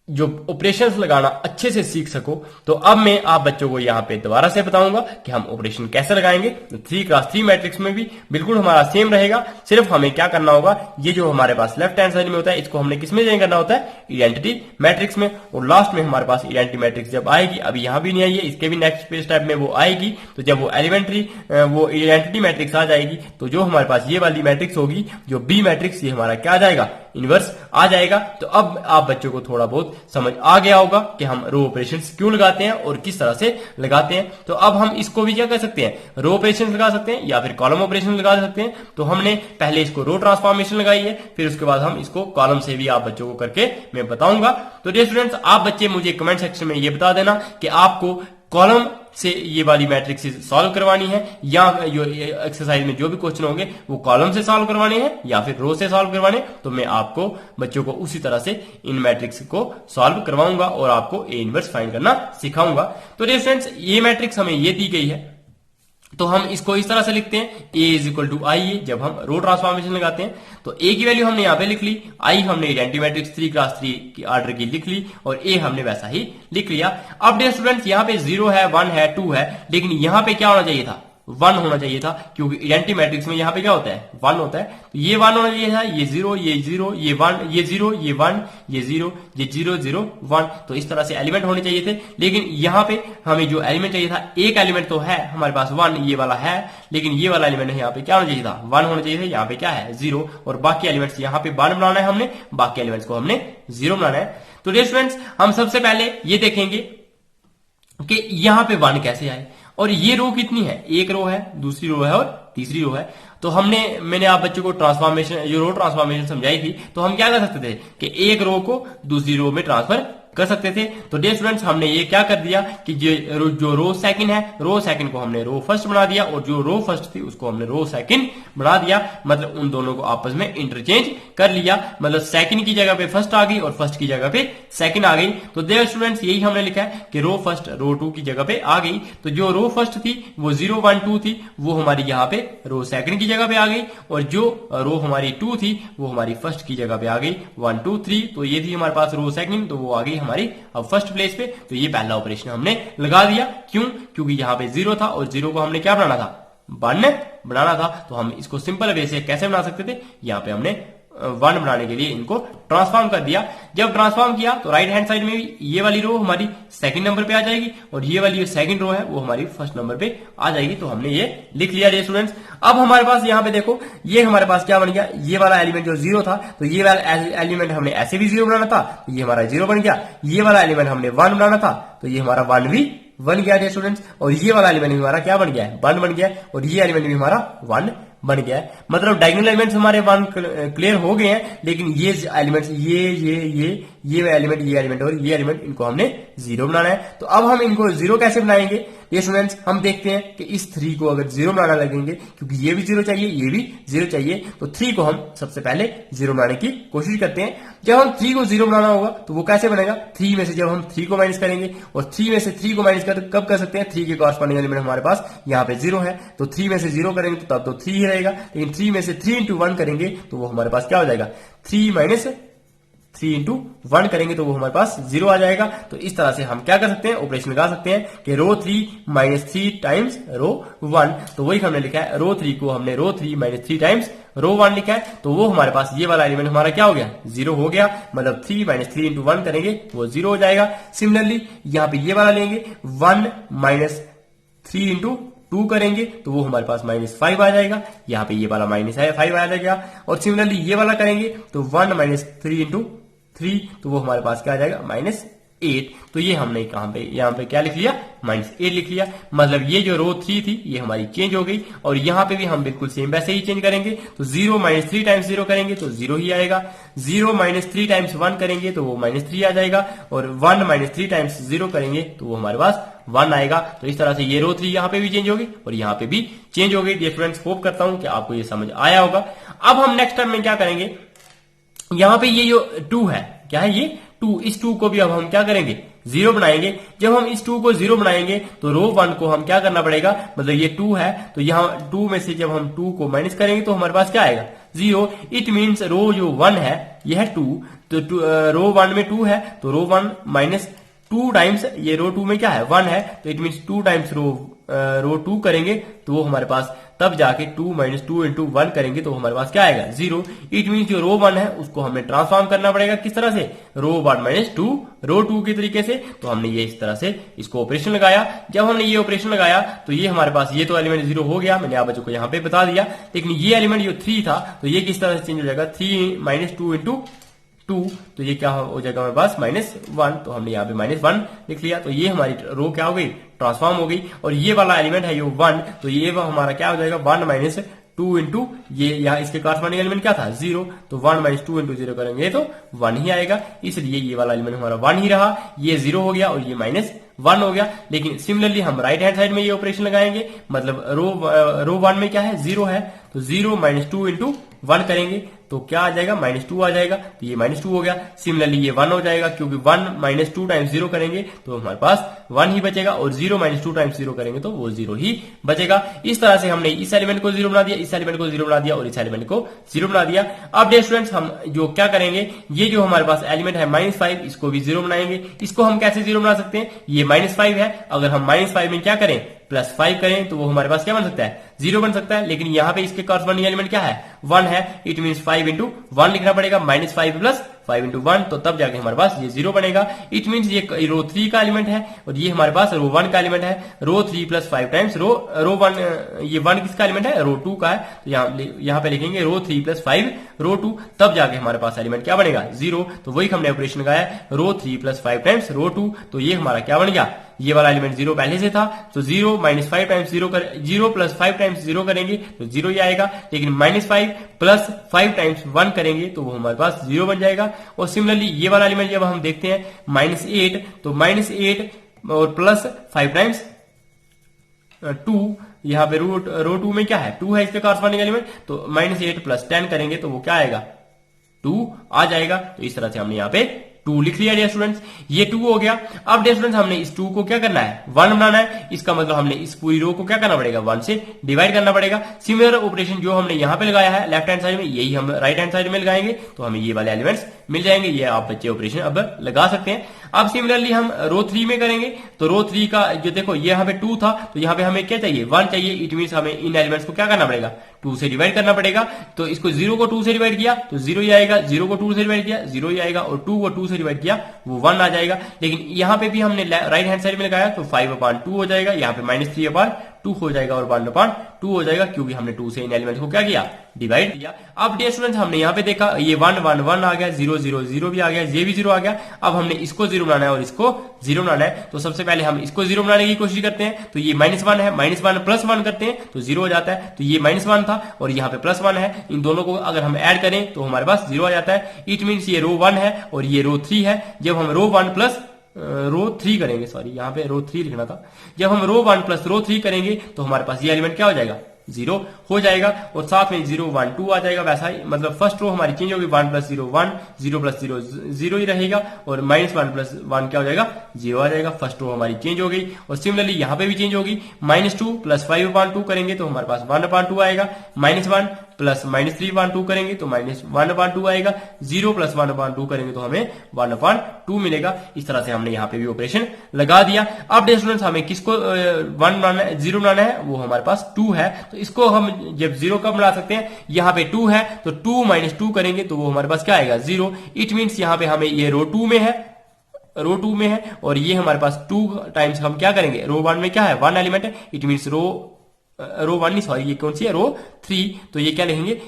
जो ऑपरेशंस लगाना अच्छे से सीख सको। तो अब मैं आप बच्चों को यहां पे दोबारा से बताऊंगा कि हम ऑपरेशन कैसे लगाएंगे। 3x3 मैट्रिक्स में भी बिल्कुल हमारा सेम रहेगा, सिर्फ हमें क्या करना होगा, ये जो हमारे पास लेफ्ट हैंड साइड में होता है इसको हमने किसमें चेंज करना होता है आइडेंटिटी मैट्रिक्स में, और लास्ट में हमारे पास आइडेंटिटी मैट्रिक्स जब आएगी, अभी यहां भी नहीं आई है, इसके भी नेक्स्ट स्टेप में वो आएगी, तो जब वो एलिमेंट्री वो आइडेंटिटी मैट्रिक्स आ जाएगी तो जो हमारे पास ये वाली मैट्रिक्स होगी जो बी मैट्रिक्स, ये हमारा क्या आ जाएगा इनवर्स आ जाएगा। तो अब आप बच्चों को थोड़ा बहुत समझ आ गया होगा कि हम रो ऑपरेशंस क्यों लगाते हैं और किस तरह से लगाते हैं। तो अब हम इसको भी क्या कर सकते हैं, रो ऑपरेशंस लगा सकते हैं या फिर कॉलम ऑपरेशन लगा सकते हैं। तो हमने पहले इसको रो ट्रांसफॉर्मेशन लगाई है, फिर उसके बाद हम इसको कॉलम से भी आप बच्चों को करके मैं बताऊंगा। तो डियर स्टूडेंट्स, आप बच्चे मुझे कमेंट सेक्शन में ये बता देना कि आपको कॉलम से ये वाली मैट्रिक्स सॉल्व करवानी है, या जो एक्सरसाइज में जो भी क्वेश्चन होंगे वो कॉलम से सॉल्व करवाने हैं या फिर रो से सॉल्व करवाने, तो मैं आपको बच्चों को उसी तरह से इन मैट्रिक्स को सॉल्व करवाऊंगा और आपको ए इनवर्स फाइंड करना सिखाऊंगा। तो डियर फ्रेंड्स, ये मैट्रिक्स हमें ये दी गई है, तो हम इसको इस तरह से लिखते हैं a इज इक्वल टू आई, जब हम रो ट्रांसफॉर्मेशन लगाते हैं तो a की वैल्यू हमने यहां पे लिख ली, i हमने आइडेंटिटी मैट्रिक्स 3x3 की ऑर्डर की लिख ली, और a हमने वैसा ही लिख लिया। अब डियर स्टूडेंट्स, यहाँ पे 0 है, 1 है, 2 है, लेकिन यहां पे क्या होना चाहिए था, 1 होना चाहिए था, क्योंकि आइडेंटिटी मैट्रिक्स में यहां पे क्या होता है 1 होता है। तो ये 1 होना चाहिए था, ये 0, ये 0, ये 1, ये 0, ये 1, ये 0, ये 0, 0, 1, तो इस तरह से एलिमेंट होने चाहिए थे। लेकिन यहां पे हमें जो एलिमेंट चाहिए था, एक एलिमेंट तो है हमारे पास 1, ये वाला है, लेकिन ये वाला एलिमेंट यहाँ पे क्या होना चाहिए था 1 होना चाहिए था, यहाँ पे क्या है 0, और बाकी एलिमेंट्स यहाँ पे 1 बनाना है हमने, बाकी एलिमेंट्स को हमने 0 बनाना है। तो डियर स्टूडेंट्स, हम सबसे पहले ये देखेंगे कि यहां पे 1 कैसे आए, और ये रो कितनी है, एक रो है, दूसरी रो है और तीसरी रो है। तो मैंने आप बच्चों को ट्रांसफॉर्मेशन, जो रो ट्रांसफॉर्मेशन समझाई थी, तो हम क्या कर सकते थे कि एक रो को दूसरी रो में ट्रांसफर कर सकते थे। तो डियर स्टूडेंट्स, हमने ये क्या कर दिया कि जो रो सेकंड है, रो सेकंड को हमने रो फर्स्ट बना दिया, और जो रो फर्स्ट थी उसको हमने रो सेकंड बना दिया, मतलब उन दोनों को आपस में इंटरचेंज कर लिया, मतलब सेकंड की जगह पे फर्स्ट आ गई और फर्स्ट की जगह पे सेकंड आ गई। तो डियर स्टूडेंट्स, यही हमने लिखा है कि रो फर्स्ट रो 2 की जगह पे आ गई। तो जो रो फर्स्ट थी वो 0, 1, 2 थी, वो हमारी यहाँ पे रो सेकंड की जगह पे आ गई, और जो रो हमारी 2 थी वो हमारी फर्स्ट की जगह पे आ गई, 1, 2, 3। तो ये थी हमारे पास रो सेकंड, तो वो आ गई हमारी अब फर्स्ट प्लेस पे। तो ये पहला ऑपरेशन हमने लगा दिया, क्यों, क्योंकि यहाँ पे 0 था और 0 को हमने क्या बनाना था 1 बनाना था। तो हम इसको सिंपल वे से कैसे बना सकते थे, यहाँ पे हमने 1 बनाने के लिए इनको ट्रांसफॉर्म कर दिया। जब ट्रांसफॉर्म किया तो राइट हैंड साइड में भी ये वाली रो हमारी सेकंड नंबर पे आ जाएगी, और ये वाली जो सेकंड रो है वो हमारी फर्स्ट नंबर पे आ जाएगी। तो हमने ये लिख लिया डियर स्टूडेंट्स। अब हमारे पास यहाँ पे देखो, ये हमारे पास क्या बन गया, ये वाला एलिमेंट जो 0 था, तो ये वाला एलिमेंट हमने ऐसे भी 0 बनाना था, तो ये हमारा 0 बन गया। ये वाला एलिमेंट हमने 1 बनाना था, तो ये हमारा 1 भी बन गया डियर स्टूडेंट्स, और ये वाला एलिमेंट भी हमारा क्या बन गया है 1 बन गया, और ये एलिमेंट भी हमारा 1 बन गया है। मतलब डायगोनल एलिमेंट्स हमारे वन क्लियर हो गए हैं, लेकिन ये एलिमेंट्स ये एलिमेंट और ये एलिमेंट इनको हमने जीरो बनाना है। तो अब हम इनको जीरो कैसे बनाएंगे ये स्टूडेंट्स, हम देखते हैं कि इस 3 को अगर जीरो बनाना लगेंगे, क्योंकि ये भी जीरो चाहिए ये भी जीरो चाहिए, तो 3 को हम सबसे पहले जीरो बनाने की कोशिश करते हैं। जब हम 3 को जीरो बनाना होगा तो वो कैसे बनेगा, 3 में से जब हम 3 को माइनस करेंगे, और 3 में से 3 को माइनस कब कर सकते हैं, 3 के कॉरस्पॉन्डिंग एलिमेंट हमारे पास यहाँ पे जीरो है, तो 3 में से जीरो करेंगे तो तब तो 3 ही रहेगा, लेकिन 3 में से 3 इंटू 1 करेंगे तो वो हमारे पास क्या हो जाएगा, 3 माइनस 3 इंटू 1 करेंगे तो वो हमारे पास जीरो आ जाएगा। तो इस तरह से हम क्या कर सकते हैं, ऑपरेशन लगा सकते हैं कि रो 3 माइनस 3 टाइम्स रो 1, तो वही हमने लिखा है, रो 3 को हमने रो 3 माइनस 3 टाइम्स रो 1 लिखा है, तो वो हमारे पास ये वाला एलिमेंट हमारा क्या हो गया, जीरो हो गया। मतलब 3 माइनस 3 इंटू 1 करेंगे वो जीरो हो जाएगा। सिमिलरली यहाँ पे ये वाला लेंगे, 1 माइनस 3 इंटू 2 करेंगे तो वो हमारे पास -5 आ जाएगा, यहाँ पे ये वाला -5 आ जाएगा। और सिमिलरली ये वाला करेंगे तो 1 माइनस 3 इंटू 3, तो वो हमारे पास क्या आ जाएगा, -8। तो ये हमने कहां पे, यहाँ पे क्या लिख लिया, -8 लिख लिया। मतलब ये जो रो 3 थी ये हमारी चेंज हो गई, और यहाँ पे भी हम बिल्कुल सेम वैसे ही चेंज करेंगे। तो 0 माइनस 3 टाइम्स 0 करेंगे तो 0 ही आएगा, 0 माइनस 3 टाइम्स 1 करेंगे तो वो -3 आ जाएगा, और 1 माइनस 3 टाइम्स 0 करेंगे तो वो हमारे पास 1 आएगा। तो इस तरह से ये रो 3 यहाँ पे भी चेंज होगी और यहाँ पे भी चेंज हो गई। डियर स्टूडेंट्स, होप करता हूं कि आपको ये समझ आया होगा। अब हम नेक्स्ट टर्म में क्या करेंगे, यहाँ पे ये जो 2 है, क्या है ये 2, इस 2 को भी अब हम क्या करेंगे, जीरो बनाएंगे। जब हम इस 2 को जीरो बनाएंगे तो रो 1 को हम क्या करना पड़ेगा, मतलब ये 2 है तो यहाँ 2 में से जब हम 2 को माइनस करेंगे तो हमारे पास क्या आएगा, 0। इट मीन्स रो जो 1 है ये है 2, तो रो 1 में 2 है तो रो 1 माइनस 2 टाइम्स ये रो 2 में क्या है 1 है, तो इट मीन्स 2 टाइम्स रो 2 करेंगे तो वो हमारे पास तब जाके 2 माइनस 2 इंटू 1 करेंगे तो हमारे पास क्या आएगा, 0। इट मीन्स जो रो 1 है उसको हमें ट्रांसफॉर्म करना पड़ेगा, किस तरह से, रो 1 माइनस 2 रो 2 के तरीके से। तो हमने ये इस तरह से इसको ऑपरेशन लगाया। जब हमने ये ऑपरेशन लगाया तो ये हमारे पास ये तो एलिमेंट 0 हो गया, मैंने आप बच्चों को यहाँ पे बता दिया। लेकिन ये एलिमेंट जो 3 था तो ये किस तरह से चेंज हो जाएगा, 3 माइनस 2 इंटू 2, तो ये क्या हो जाएगा हमारे पास -1, तो हमने यहाँ पे -1 लिख लिया। तो ये हमारी रो क्या हो गई, ट्रांसफॉर्म हो गई। और ये वाला एलिमेंट है जो 1, तो ये हमारा क्या हो जाएगा 1 माइनस 2 इंटू ये, यहाँ इसके कॉरस्पॉन्डिंग एलिमेंट क्या था 0, तो 1 माइनस 2 इंटू 0 करेंगे तो 1 ही आएगा, इसलिए ये वाला एलिमेंट हमारा 1 ही रहा। ये 0 हो गया और ये -1 हो गया। लेकिन सिमिलरली हम राइट हैंड साइड में ये ऑपरेशन लगाएंगे, मतलब रो 1 में क्या है 0 है, तो 0 माइनस 2 इंटू 1 करेंगे तो क्या आ जाएगा, -2 आ जाएगा, तो ये -2 हो गया। सिमिलरली ये 1 हो जाएगा, क्योंकि 1 माइनस 2 टाइम्स 0 करेंगे तो हमारे पास 1 ही बचेगा, और 0 माइनस 2 टाइम्स 0 करेंगे तो वो 0 ही बचेगा। इस तरह से हमने इस एलिमेंट को 0 बना दिया, इस एलिमेंट को 0 बना दिया और इस एलिमेंट को 0 बना दिया। अब डियर स्टूडेंट्स, हम जो क्या करेंगे, ये जो हमारे पास एलिमेंट है -5, इसको भी 0 बनाएंगे। इसको हम कैसे 0 बना सकते हैं, ये -5 है, अगर हम -5 में क्या करें, +5 करें तो वो हमारे पास क्या बन सकता है, 0 बन सकता है। लेकिन यहाँ पे इसके कॉरस्पॉन्डिंग एलिमेंट क्या है, 1 है, इट मीन्स 5 इंटू 1 लिखना पड़ेगा, -5 प्लस 5 इंटू 1, तो तब जाके हमारे पास ये 0 बनेगा। इट मीन्स ये रो 3 का एलिमेंट है और ये हमारे पास रो 1 का एलिमेंट है। रो 3 प्लस 5 टाइम्स रो 1, ये 1 किसका एलिमेंट है, रो 2 का है, तो यहाँ पे लिखेंगे रो 3 प्लस 5 रो 2, तब जाके हमारे पास एलिमेंट क्या बनेगा, 0। तो वही हमने ऑपरेशन लगाया, रो 3 प्लस 5 टाइम्स रो 2, तो ये हमारा क्या बन गया, ये वाला एलिमेंट 0 पहले से था, तो 0 माइनस 5 टाइम्स 0 प्लस 5 टाइम्स 0 करेंगे तो 0 ही आएगा। लेकिन -5 प्लस 5 टाइम्स 1 करेंगे तो वो हमारे पास 0 बन जाएगा। और सिमिलरली ये वाला एलिमेंट जब हम देखते हैं -8, तो -8 और प्लस 5 टाइम्स 2, यहाँ पे रो 2 में क्या है, 2 है इसके कॉरस्पॉन्डिंग एलिमेंट, तो -8 प्लस 10 करेंगे तो वो क्या आएगा, 2 आ जाएगा। तो इस तरह से हमने यहाँ पे 2 लिख लिया डियर स्टूडेंट्स, ये 2 हो गया। अब डियर स्टूडेंट्स, हमने इस 2 को क्या करना है, 1 बनाना है। इसका मतलब हमने इस पूरी रो को क्या करना पड़ेगा, 1 से डिवाइड करना पड़ेगा। सिमिलर ऑपरेशन जो हमने यहाँ पे लगाया है लेफ्ट हैंड साइड में, यही हम राइट हैंड साइड में लगाएंगे तो हमें ये वाले एलिमेंट्स मिल जाएंगे। ये आप बच्चे ऑपरेशन अब लगा सकते हैं। अब सिमिलरली हम रो 3 में करेंगे, तो रो 3 का जो देखो ये यहाँ पे 2 था, तो यहाँ पे हमें क्या चाहिए, 1 चाहिए। इट मीन्स हमें इन एलिमेंट्स को क्या करना पड़ेगा, 2 से डिवाइड करना पड़ेगा। तो इसको 0 को 2 से डिवाइड किया तो 0 ही आएगा, 0 को 2 से डिवाइड किया 0 ही आएगा, और 2 को 2 से डिवाइड किया वो 1 आ जाएगा। लेकिन यहाँ पे भी हमने राइट हैंड साइड में लगाया तो 5/2 हो जाएगा, यहाँ पे -3/2 2 हो जाएगा और 1/2 हो जाएगा, क्योंकि हमने 2 से इन एलिमेंट को क्या किया, डिवाइड किया। अब डियर स्टूडेंट्स हमने यहाँ पे देखा ये 1 1 1 आ गया, 0 0 0 भी आ गया, ये भी 0 आ गया। अब हमने इसको 0 बनाना है और इसको 0 बनाना है, तो सबसे पहले हम इसको 0 बनाने की कोशिश करते हैं। तो ये -1 है, -1 प्लस 1 करते हैं तो 0 हो जाता है। तो ये -1 था और यहाँ पे +1 है, इन दोनों को अगर हम ऐड करें तो हमारे पास 0 आ जाता है। इट मीन्स ये रो 1 है और ये रो 3 है। जब हम रो 1 प्लस रो 3 करेंगे, सॉरी यहाँ पे रो 3 लिखना था, जब हम रो 1 प्लस रो 3 करेंगे तो हमारे पास ये एलिमेंट क्या हो जाएगा, 0 हो जाएगा। और साथ में 0 1 2 आ जाएगा, वैसा ही मतलब फर्स्ट रो हमारी चेंज होगी, 1 + 0 1, 0 + 0 0 ही रहेगा और -1 + 1 क्या हो जाएगा, 0 आ जाएगा। फर्स्ट रो हमारी चेंज हो गई। और सिमिलरली यहाँ पे भी चेंज होगी, -2 + 5/2 करेंगे तो हमारे पास 1/2 आएगा, -1 प्लस -3/2 करेंगे तो -1/2 आएगा, 0 + 1/2 करेंगे तो हमें 1/2 मिलेगा। इस तरह से हमने यहाँ पे भी ऑपरेशन लगा दिया। अब डियर स्टूडेंट्स हमें किसको 1 बनाना है, 0 बनाना है, वो हमारे पास 2 है। तो इसको हम जब 0 कब बना सकते हैं, यहाँ पे 2 है तो 2 - 2 करेंगे तो वो हमारे पास क्या आएगा, 0। इट मीन्स यहाँ पे हमें ये रो 2 में है, रो 2 में है और ये हमारे पास 2 टाइम्स हम क्या करेंगे, रो 1 में क्या है, 1 एलिमेंट है। इट मीन्स रो 1 नहीं, सॉरी ये कौन सी है, रो 3। तो ये क्या लिखेंगे,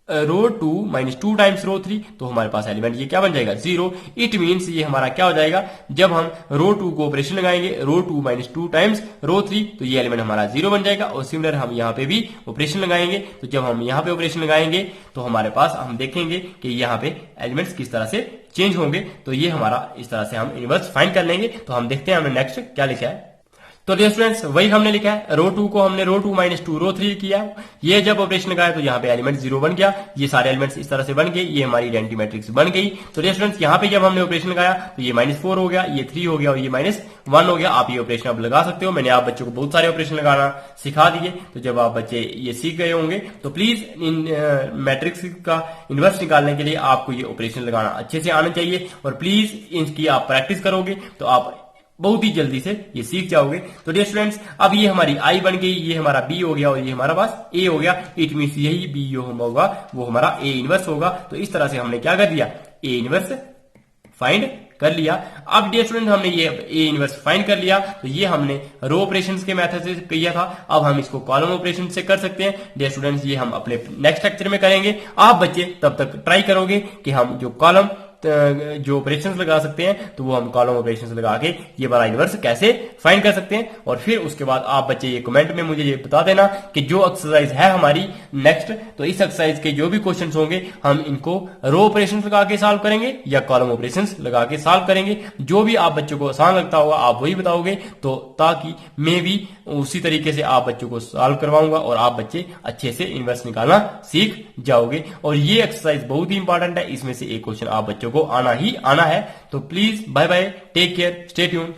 रो 2 - 2 टाइम्स रो 3, तो हमारे पास एलिमेंट ये क्या बन जाएगा, 0। इट मीन्स ये हमारा क्या हो जाएगा, जब हम रो 2 को ऑपरेशन लगाएंगे, रो 2 - 2 टाइम्स रो 3, तो ये एलिमेंट हमारा 0 बन जाएगा। और सिमिलर हम यहाँ पे भी ऑपरेशन लगाएंगे, तो जब हम यहाँ पे ऑपरेशन लगाएंगे तो हमारे पास हम देखेंगे कि यहाँ पे एलिमेंट्स किस तरह से चेंज होंगे। तो ये हमारा इस तरह से हम इनवर्स फाइंड कर लेंगे। तो हम देखते हैं हमने नेक्स्ट क्या लिखा है। तो डियर स्टूडेंट्स वही हमने लिखा है, रो 2 को हमने रो 2 - 2 रो 3 किया। ये जब ऑपरेशन लगाया तो यहाँ पे एलिमेंट 0 बन गया, ये सारे एलिमेंट्स इस तरह से बन गए, ये हमारी आइडेंटिटी मैट्रिक्स बन गई। तो डियर स्टूडेंट्स यहाँ पे जब हमने ऑपरेशन लगाया तो ये -4 हो गया, ये 3 हो गया और ये -1 हो गया। आप ये ऑपरेशन अब लगा सकते हो। मैंने आप बच्चों को बहुत सारे ऑपरेशन लगाना सिखा दिए। तो जब आप बच्चे ये सीख गए होंगे तो प्लीज इन मैट्रिक्स का इनवर्स निकालने के लिए आपको ये ऑपरेशन लगाना अच्छे से आना चाहिए और प्लीज इनकी आप प्रैक्टिस करोगे तो आप बहुत ही जल्दी से ये सीख जाओगे। तो डियर स्टूडेंट्स अब ये हमारी आई बन गई, ये हमारा बी हो गया और ये हमारा पास ए हो गया। इट मीन्स यही बी जो होगा वो हमारा ए इनवर्स होगा। तो इस तरह से हमने क्या कर दिया, ए इनवर्स फाइंड कर लिया। अब डियर स्टूडेंट हमने ये ए इनवर्स फाइंड कर लिया, तो ये हमने रो ऑपरेशंस के मेथड से किया था। अब हम इसको कॉलम ऑपरेशन से कर सकते हैं। डियर स्टूडेंट्स ये हम अपने नेक्स्ट लेक्चर में करेंगे। आप बच्चे तब तक ट्राई करोगे कि हम जो कॉलम जो ऑपरेशंस लगा सकते हैं तो वो हम कॉलम ऑपरेशंस लगा के ये वाला इनवर्स कैसे फाइंड कर सकते हैं। और फिर उसके बाद आप बच्चे ये कमेंट में मुझे ये बता देना कि जो एक्सरसाइज है हमारी नेक्स्ट, तो इस एक्सरसाइज के जो भी क्वेश्चंस होंगे हम इनको रो ऑपरेशंस लगा के सॉल्व करेंगे या कॉलम ऑपरेशंस लगा के सॉल्व करेंगे। जो भी आप बच्चों को आसान लगता होगा आप वही बताओगे, तो ताकि मैं भी उसी तरीके से आप बच्चों को सॉल्व करवाऊंगा और आप बच्चे अच्छे से इनवर्स निकालना सीख जाओगे। और ये एक्सरसाइज बहुत ही इंपॉर्टेंट है, इसमें से एक क्वेश्चन आप बच्चों को आना ही आना है। तो please bye bye, take care, stay tuned.